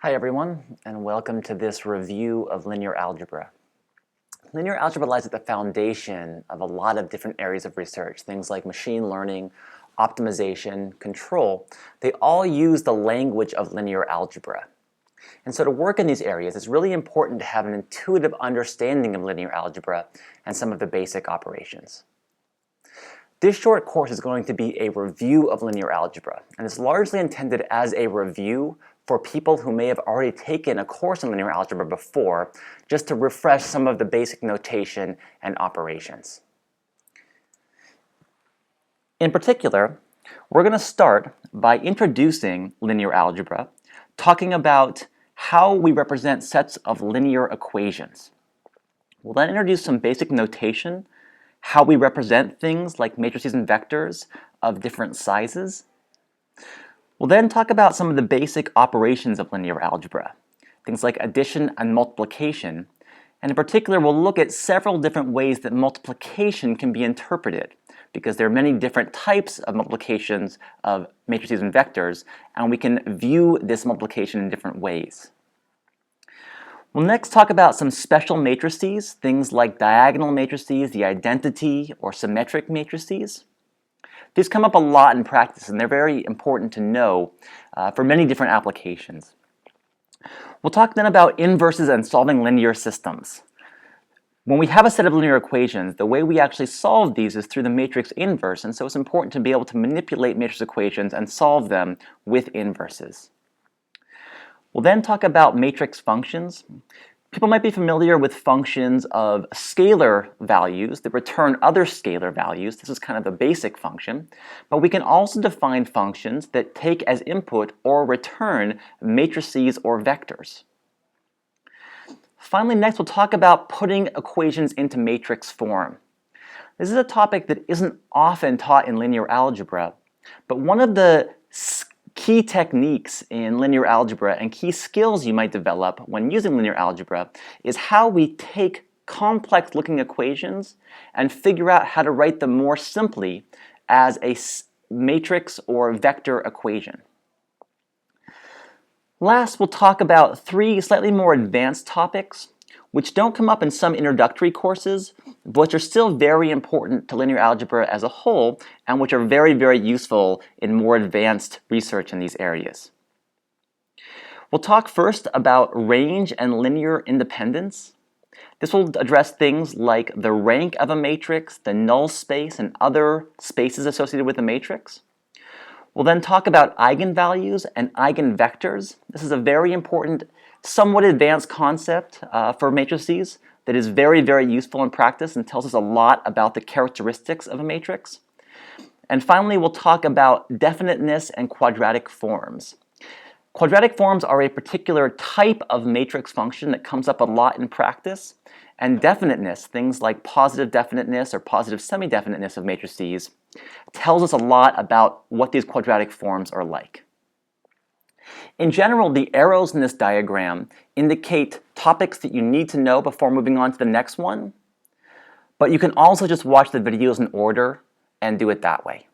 Hi everyone, and welcome to this review of linear algebra. Linear algebra lies at the foundation of a lot of different areas of research, things like machine learning, optimization, control. They all use the language of linear algebra. And so to work in these areas, it's really important to have an intuitive understanding of linear algebra and some of the basic operations. This short course is going to be a review of linear algebra, and it's largely intended as a review for people who may have already taken a course in linear algebra before, just to refresh some of the basic notation and operations. In particular, we're going to start by introducing linear algebra, talking about how we represent sets of linear equations. We'll then introduce some basic notation, how we represent things like matrices and vectors of different sizes. We'll then talk about some of the basic operations of linear algebra, things like addition and multiplication, and in particular we'll look at several different ways that multiplication can be interpreted, because there are many different types of multiplications of matrices and vectors, and we can view this multiplication in different ways. We'll next talk about some special matrices, things like diagonal matrices, the identity, or symmetric matrices. These come up a lot in practice, and they're very important to know for many different applications. We'll talk then about inverses and solving linear systems. When we have a set of linear equations, the way we actually solve these is through the matrix inverse, and so it's important to be able to manipulate matrix equations and solve them with inverses. We'll then talk about matrix functions. People might be familiar with functions of scalar values that return other scalar values. This is kind of a basic function. But we can also define functions that take as input or return matrices or vectors. Finally, next we'll talk about putting equations into matrix form. This is a topic that isn't often taught in linear algebra, but one of the key techniques in linear algebra and key skills you might develop when using linear algebra is how we take complex looking equations and figure out how to write them more simply as a matrix or vector equation. Last, we'll talk about three slightly more advanced topics which don't come up in some introductory courses, but which are still very important to linear algebra as a whole, and which are very, very useful in more advanced research in these areas. We'll talk first about range and linear independence. This will address things like the rank of a matrix, the null space, and other spaces associated with a matrix. We'll then talk about eigenvalues and eigenvectors. This is a very important, somewhat advanced concept for matrices that is very, very useful in practice and tells us a lot about the characteristics of a matrix. And finally, we'll talk about definiteness and quadratic forms. Quadratic forms are a particular type of matrix function that comes up a lot in practice, and definiteness, things like positive definiteness or positive semi-definiteness of matrices, tells us a lot about what these quadratic forms are like. In general, the arrows in this diagram indicate topics that you need to know before moving on to the next one, but you can also just watch the videos in order and do it that way.